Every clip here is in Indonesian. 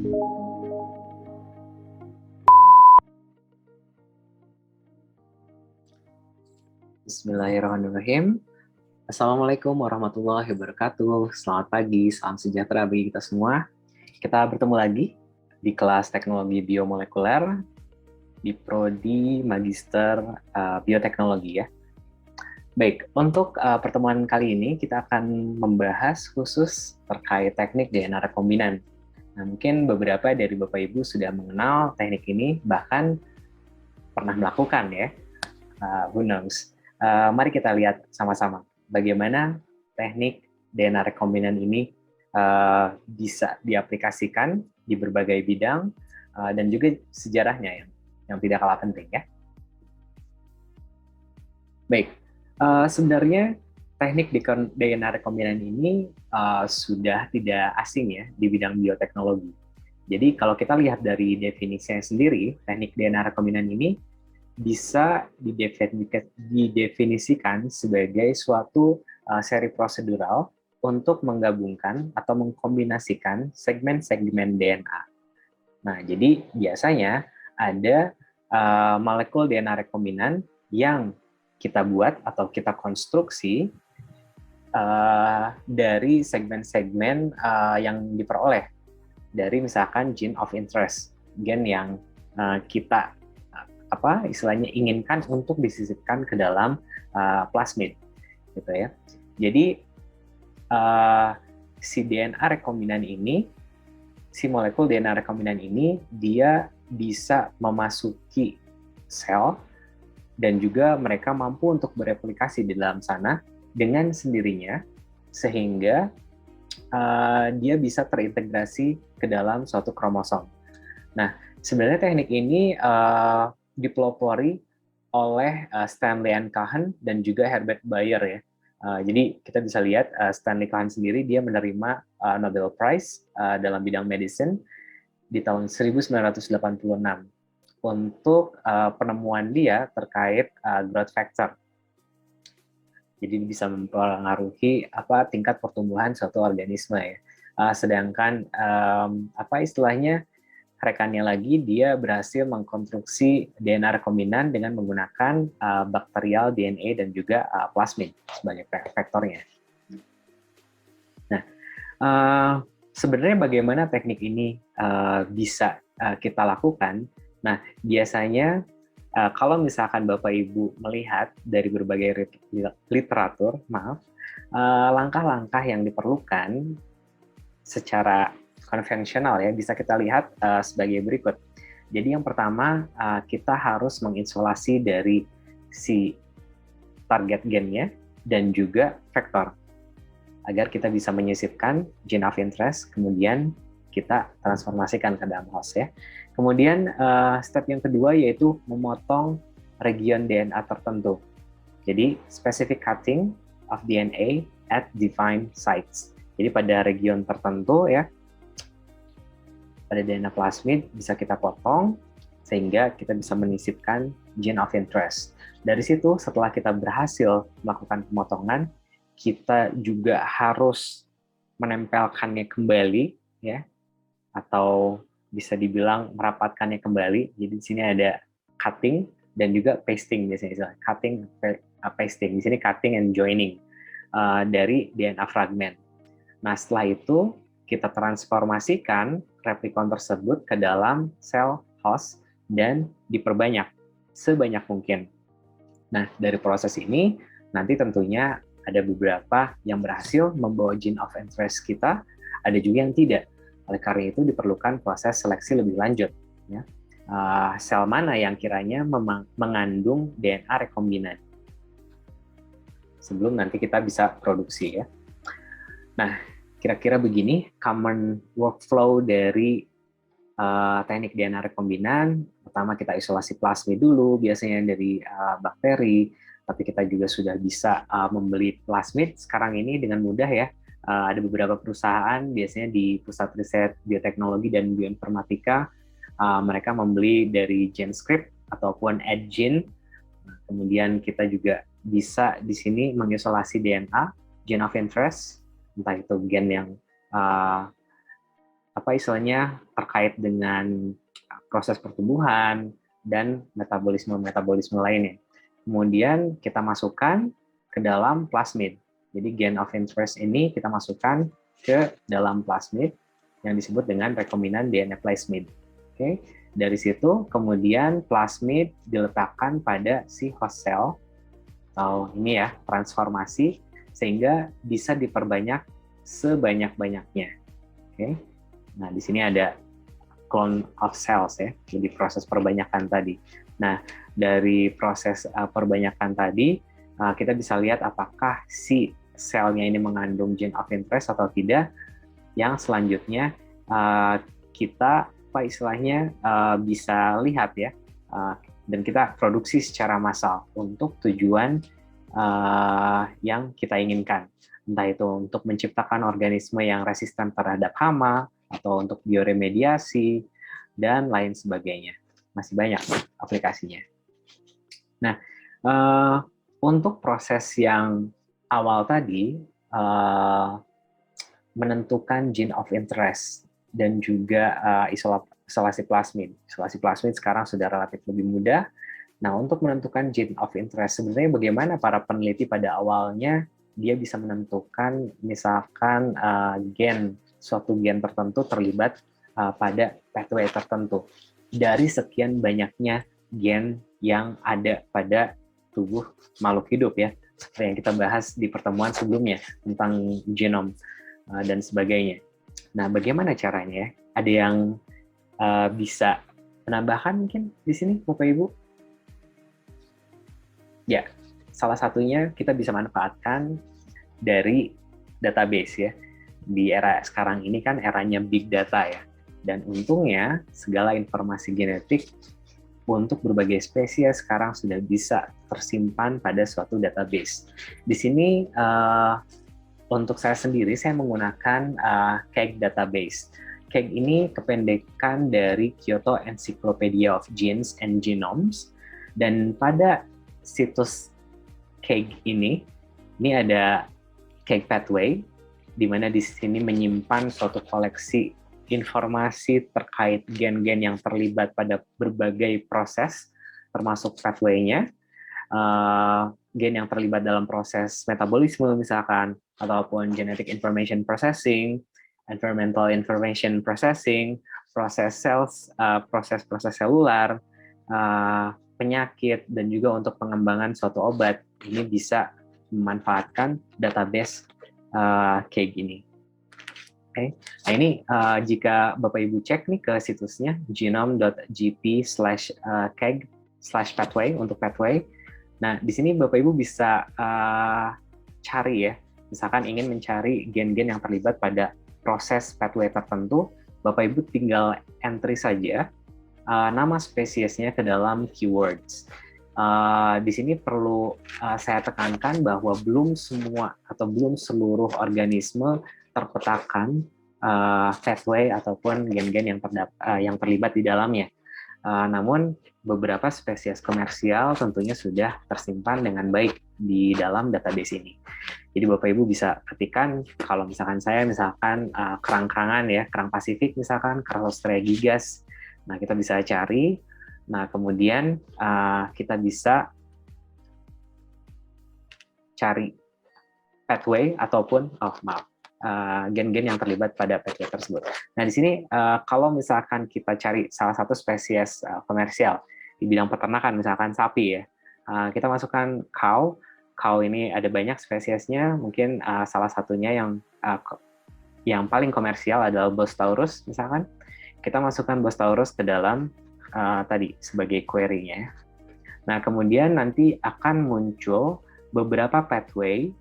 Bismillahirrahmanirrahim. Assalamualaikum warahmatullahi wabarakatuh. Selamat pagi, salam sejahtera bagi kita semua. Kita bertemu lagi di kelas Teknologi Biomolekuler di Prodi Magister Bioteknologi ya. Baik, untuk pertemuan kali ini kita akan membahas khusus terkait teknik DNA rekombinan. Nah, mungkin beberapa dari Bapak Ibu sudah mengenal teknik ini, bahkan pernah melakukan ya. Who knows? Mari kita lihat sama-sama bagaimana teknik DNA rekombinan ini bisa diaplikasikan di berbagai bidang dan juga sejarahnya yang tidak kalah penting ya. Baik, sebenarnya teknik DNA rekombinan ini sudah tidak asing ya di bidang bioteknologi. Jadi kalau kita lihat dari definisinya sendiri, teknik DNA rekombinan ini bisa didefinisikan sebagai suatu seri prosedural untuk menggabungkan atau mengkombinasikan segmen-segmen DNA. Nah, jadi biasanya ada molekul DNA rekombinan yang kita buat atau kita konstruksi dari segmen-segmen yang diperoleh dari misalkan gene of interest, gen yang kita istilahnya inginkan untuk disisipkan ke dalam plasmid, gitu ya. Jadi si DNA rekombinan ini, si molekul DNA rekombinan ini, dia bisa memasuki sel dan juga mereka mampu untuk bereplikasi di dalam sana dengan sendirinya, sehingga dia bisa terintegrasi ke dalam suatu kromosom. Nah, sebenarnya teknik ini dipelopori oleh Stanley and Cohen dan juga Herbert Bayer ya. Jadi kita bisa lihat Stanley Cohen sendiri dia menerima Nobel Prize dalam bidang medicine di tahun 1986 untuk penemuan dia terkait growth factor. Jadi bisa mempengaruhi tingkat pertumbuhan suatu organisme ya. Sedangkan istilahnya rekannya lagi, dia berhasil mengkonstruksi DNA rekombinan dengan menggunakan bakterial DNA dan juga plasmid sebagai vektornya. Nah, sebenarnya bagaimana teknik ini bisa kita lakukan? Nah, biasanya kalau misalkan Bapak Ibu melihat dari berbagai literatur, langkah-langkah yang diperlukan secara konvensional ya bisa kita lihat sebagai berikut. Jadi yang pertama kita harus mengisolasi dari si target gennya dan juga vektor agar kita bisa menyisipkan gene of interest kemudian kita transformasikan ke dalam host ya. Kemudian step yang kedua yaitu memotong region DNA tertentu. Jadi specific cutting of DNA at defined sites. Jadi pada region tertentu ya, pada DNA plasmid bisa kita potong sehingga kita bisa menyisipkan gene of interest. Dari situ setelah kita berhasil melakukan pemotongan, kita juga harus menempelkannya kembali ya, atau bisa dibilang merapatkannya kembali. Jadi di sini ada cutting dan juga pasting biasanya, cutting, pasting. Di sini cutting and joining dari DNA fragment. Nah setelah itu kita transformasikan replikon tersebut ke dalam sel host dan diperbanyak sebanyak mungkin. Nah, dari proses ini nanti tentunya ada beberapa yang berhasil membawa gene of interest kita, ada juga yang tidak. Oleh karena itu diperlukan proses seleksi lebih lanjut. Ya. Sel mana yang kiranya mengandung DNA rekombinan sebelum nanti kita bisa produksi ya. Nah, kira-kira begini common workflow dari teknik DNA rekombinan. Pertama kita isolasi plasmid dulu, biasanya dari bakteri, tapi kita juga sudah bisa membeli plasmid sekarang ini dengan mudah ya. Ada beberapa perusahaan, biasanya di Pusat Riset Bioteknologi dan Bioinformatika, mereka membeli dari GenScript ataupun AdGene. Kemudian kita juga bisa di sini mengisolasi DNA, gene of interest, entah itu gen yang apa istilahnya terkait dengan proses pertumbuhan dan metabolisme lainnya. Kemudian kita masukkan ke dalam plasmid. Jadi gain of interest ini kita masukkan ke dalam plasmid yang disebut dengan rekombinan DNA plasmid. Oke, dari situ kemudian plasmid diletakkan pada si host cell atau ini ya transformasi sehingga bisa diperbanyak sebanyak-banyaknya. Oke, nah di sini ada clone of cells ya, jadi proses perbanyakan tadi. Nah dari proses perbanyakan tadi kita bisa lihat apakah si selnya ini mengandung gene of interest atau tidak. Yang selanjutnya kita apa istilahnya bisa lihat ya, dan kita produksi secara massal untuk tujuan yang kita inginkan, entah itu untuk menciptakan organisme yang resisten terhadap hama atau untuk bioremediasi dan lain sebagainya. Masih banyak aplikasinya. Nah, untuk proses yang awal tadi, menentukan gene of interest dan juga isolasi plasmid. Isolasi plasmid sekarang sudah relatif lebih mudah. Nah, untuk menentukan gene of interest, sebenarnya bagaimana para peneliti pada awalnya dia bisa menentukan misalkan suatu gen tertentu terlibat pada pathway tertentu dari sekian banyaknya gen yang ada pada tubuh makhluk hidup ya, seperti yang kita bahas di pertemuan sebelumnya tentang genom dan sebagainya. Nah, bagaimana caranya? Ada yang bisa menambahkan mungkin di sini, Bapak Ibu? Ya, salah satunya kita bisa manfaatkan dari database ya. Di era sekarang ini kan eranya big data ya. Dan untungnya segala informasi genetik untuk berbagai spesies sekarang sudah bisa tersimpan pada suatu database. Di sini untuk saya sendiri, saya menggunakan KEGG database. KEGG ini kependekan dari Kyoto Encyclopedia of Genes and Genomes. Dan pada situs KEGG ini ada KEGG Pathway, di mana di sini menyimpan suatu koleksi informasi terkait gen-gen yang terlibat pada berbagai proses, termasuk pathway-nya, gen yang terlibat dalam proses metabolisme misalkan, ataupun genetic information processing, environmental information processing, proses cells, proses-proses selular, penyakit, dan juga untuk pengembangan suatu obat. Ini bisa memanfaatkan database kayak gini. Okay. Nah ini jika Bapak Ibu cek nih ke situsnya genome.gp/keg/pathway untuk pathway. Nah di sini Bapak Ibu bisa cari ya, misalkan ingin mencari gen-gen yang terlibat pada proses pathway tertentu, Bapak Ibu tinggal entry saja nama spesiesnya ke dalam keywords. Di sini perlu saya tekankan bahwa belum semua atau belum seluruh organisme terpetakan pathway ataupun gen-gen yang terlibat di dalamnya. Namun beberapa spesies komersial tentunya sudah tersimpan dengan baik di dalam database ini. Jadi Bapak Ibu bisa ketikkan, kalau misalkan saya kerang-kerangan ya, kerang Pasifik misalkan, Crassostrea gigas. Nah, kita bisa cari. Nah, kemudian kita bisa cari pathway ataupun gen-gen yang terlibat pada pathway tersebut. Nah, di sini kalau misalkan kita cari salah satu spesies komersial di bidang peternakan, misalkan sapi ya, kita masukkan cow. Cow ini ada banyak spesiesnya, mungkin salah satunya yang paling komersial adalah Bos taurus, misalkan. Kita masukkan Bos taurus ke dalam tadi sebagai query-nya. Nah, kemudian nanti akan muncul beberapa pathway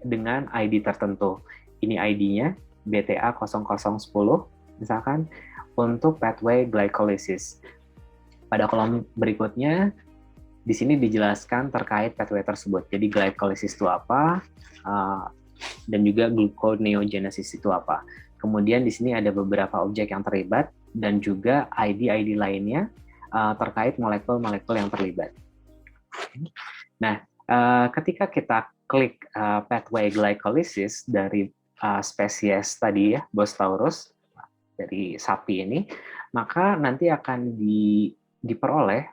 dengan ID tertentu. Ini ID-nya BTA0010 misalkan untuk pathway glycolysis. Pada kolom berikutnya di sini dijelaskan terkait pathway tersebut. Jadi glycolysis itu apa dan juga gluconeogenesis itu apa. Kemudian di sini ada beberapa objek yang terlibat dan juga ID-ID lainnya terkait molekul-molekul yang terlibat. Nah, ketika kita klik pathway glycolysis dari spesies tadi ya, Bos taurus, dari sapi ini, maka nanti akan diperoleh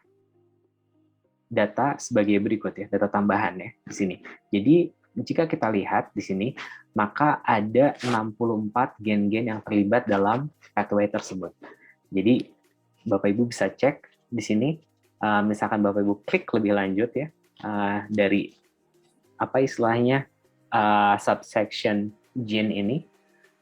data sebagai berikut ya, data tambahan ya di sini. Jadi jika kita lihat di sini, maka ada 64 gen-gen yang terlibat dalam pathway tersebut. Jadi Bapak Ibu bisa cek di sini, misalkan Bapak Ibu klik lebih lanjut ya, dari apa istilahnya subsection gene ini,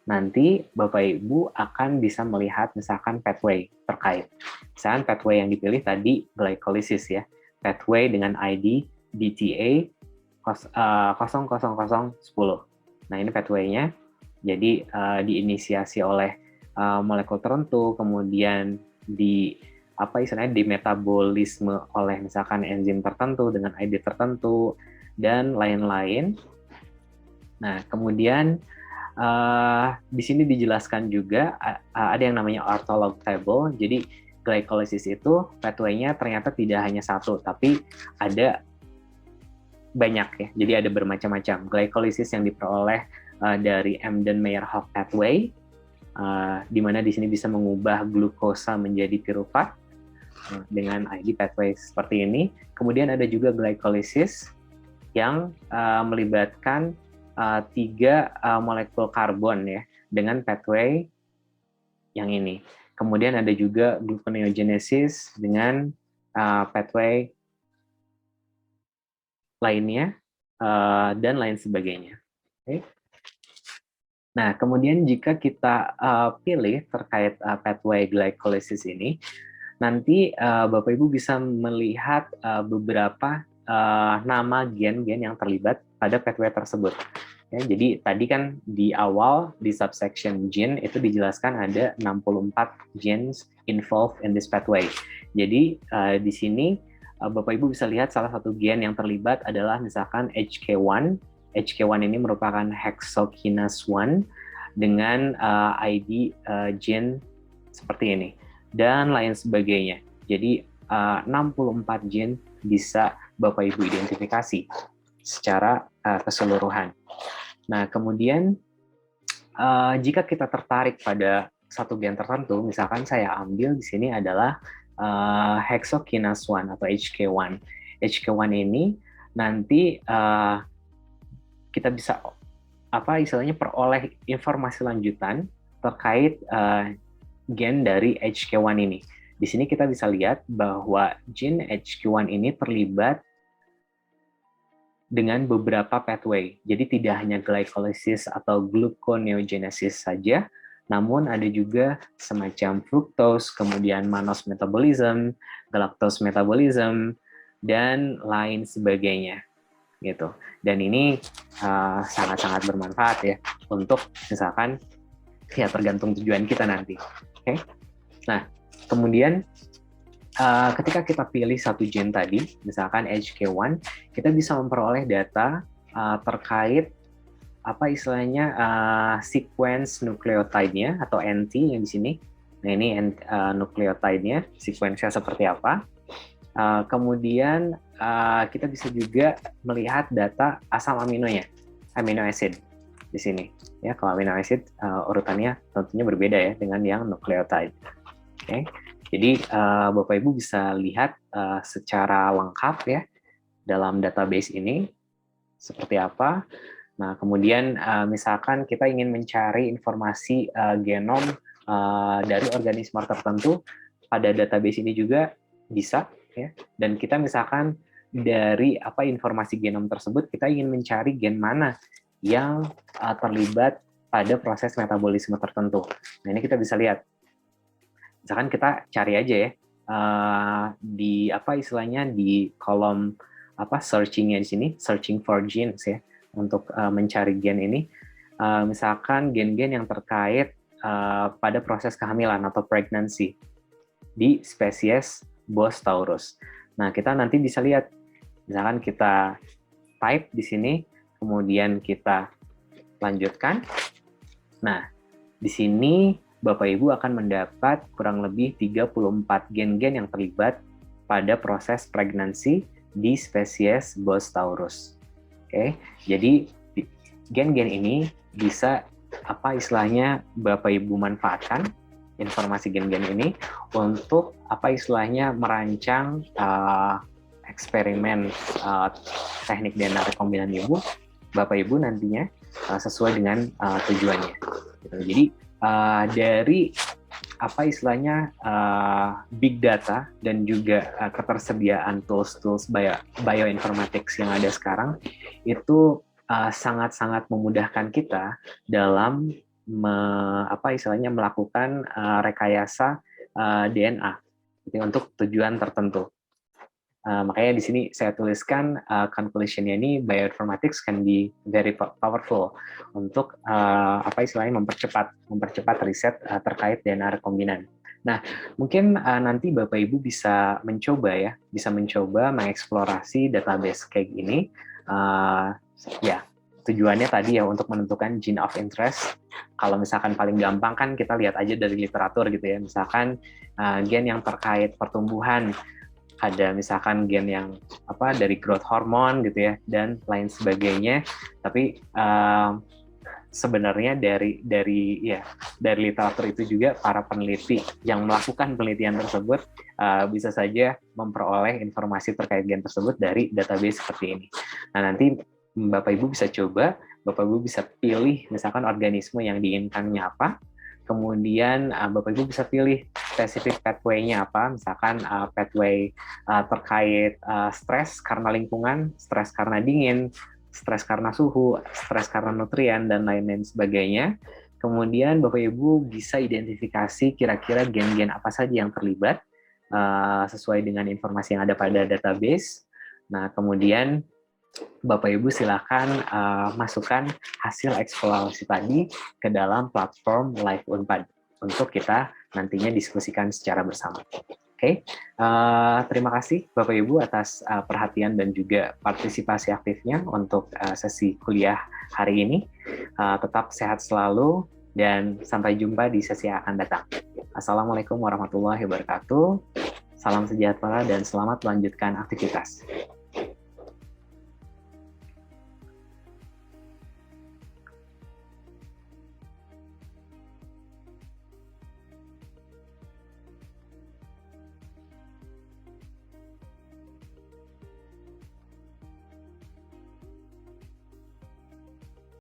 nanti Bapak Ibu akan bisa melihat misalkan pathway terkait. Misalkan pathway yang dipilih tadi glycolysis ya, pathway dengan ID DTA 00010. Nah ini pathway-nya, jadi diinisiasi oleh molekul tertentu, kemudian di metabolisme oleh misalkan enzim tertentu dengan ID tertentu dan lain-lain. Nah kemudian di sini dijelaskan juga ada yang namanya ortholog table. Jadi glycolysis itu pathway-nya ternyata tidak hanya satu, tapi ada banyak ya. Jadi ada bermacam-macam. Glycolysis yang diperoleh dari Embden-Meyerhof pathway, di mana di sini bisa mengubah glukosa menjadi piruvat dengan ID pathway seperti ini. Kemudian ada juga glycolysis yang melibatkan 3 molekul karbon ya dengan pathway yang ini. Kemudian ada juga gluconeogenesis dengan pathway lainnya dan lain sebagainya. Okay. Nah, kemudian jika kita pilih terkait pathway glycolysis ini, nanti Bapak Ibu bisa melihat beberapa nama gen-gen yang terlibat pada pathway tersebut. Ya, jadi tadi kan di awal di subsection gene itu dijelaskan ada 64 genes involved in this pathway. Jadi di sini Bapak Ibu bisa lihat salah satu gen yang terlibat adalah misalkan HK1. HK1 ini merupakan hexokinase 1 dengan ID gene seperti ini dan lain sebagainya. Jadi 64 gen bisa Bapak Ibu identifikasi secara keseluruhan. Nah, kemudian jika kita tertarik pada satu gen tertentu, misalkan saya ambil di sini adalah hexokinase 1 atau HK1. HK1 ini nanti kita bisa peroleh informasi lanjutan terkait gen dari HK1 ini. Di sini kita bisa lihat bahwa gen HK1 ini terlibat dengan beberapa pathway. Jadi tidak hanya glycolysis atau gluconeogenesis saja, namun ada juga semacam fructose, kemudian mannose metabolism, galactose metabolism, dan lain sebagainya. Gitu. Dan ini sangat-sangat bermanfaat ya untuk misalkan ya tergantung tujuan kita nanti. Oke. Nah, kemudian ketika kita pilih satu gen tadi, misalkan HK1, kita bisa memperoleh data terkait sequence nucleotide-nya atau NT yang di sini. Nah, ini nucleotide-nya, sequence-nya seperti apa. Kemudian kita bisa juga melihat data asam aminonya, amino acid di sini. Ya, kalau amino acid urutannya tentunya berbeda ya dengan yang nucleotide. Oke. Jadi Bapak Ibu bisa lihat secara lengkap ya dalam database ini seperti apa. Nah, kemudian misalkan kita ingin mencari informasi genom dari organisme tertentu pada database ini juga bisa ya. Dan kita misalkan dari informasi genom tersebut kita ingin mencari gen mana yang terlibat pada proses metabolisme tertentu. Nah, ini kita bisa lihat. Misalkan kita cari aja ya di di kolom searching-nya di sini, searching for genes ya untuk mencari gen ini. Misalkan gen-gen yang terkait pada proses kehamilan atau pregnancy di spesies Bos taurus. Nah, kita nanti bisa lihat misalkan kita type di sini, kemudian kita lanjutkan. Nah, di sini Bapak Ibu akan mendapat kurang lebih 34 gen-gen yang terlibat pada proses pregnancy di spesies Bos taurus. Oke, jadi gen-gen ini bisa Bapak Ibu manfaatkan informasi gen-gen ini untuk apa istilahnya merancang eksperimen teknik DNA rekombinan ibu, Bapak Ibu nantinya sesuai dengan tujuannya. Gitu. Jadi dari apa istilahnya big data dan juga ketersediaan tools bioinformatics yang ada sekarang itu sangat-sangat memudahkan kita dalam apa istilahnya melakukan rekayasa DNA gitu, untuk tujuan tertentu. Makanya di sini saya tuliskan conclusion-nya ini bioinformatics can be very powerful untuk apa istilahnya mempercepat riset terkait DNA rekombinan. Nah, mungkin nanti Bapak Ibu bisa mencoba mengeksplorasi database kayak gini. Ya, tujuannya tadi ya untuk menentukan gene of interest. Kalau misalkan paling gampang kan kita lihat aja dari literatur gitu ya. Misalkan gen yang terkait pertumbuhan, ada misalkan gen yang dari growth hormone gitu ya dan lain sebagainya. Tapi sebenarnya dari literatur itu juga para peneliti yang melakukan penelitian tersebut bisa saja memperoleh informasi terkait gen tersebut dari database seperti ini. Nah, nanti Bapak Ibu bisa coba, Bapak Ibu bisa pilih misalkan organisme yang diinginkannya apa, kemudian Bapak Ibu bisa pilih spesifik pathway-nya apa, misalkan pathway terkait stres karena lingkungan, stres karena dingin, stres karena suhu, stres karena nutrien, dan lain-lain sebagainya. Kemudian Bapak Ibu bisa identifikasi kira-kira gen-gen apa saja yang terlibat sesuai dengan informasi yang ada pada database. Nah, kemudian Bapak Ibu silakan masukkan hasil eksplorasi tadi ke dalam platform Live Unpad untuk kita nantinya diskusikan secara bersama. Oke, terima kasih Bapak Ibu atas perhatian dan juga partisipasi aktifnya untuk sesi kuliah hari ini. Tetap sehat selalu dan sampai jumpa di sesi yang akan datang. Assalamualaikum warahmatullahi wabarakatuh. Salam sejahtera dan selamat melanjutkan aktivitas.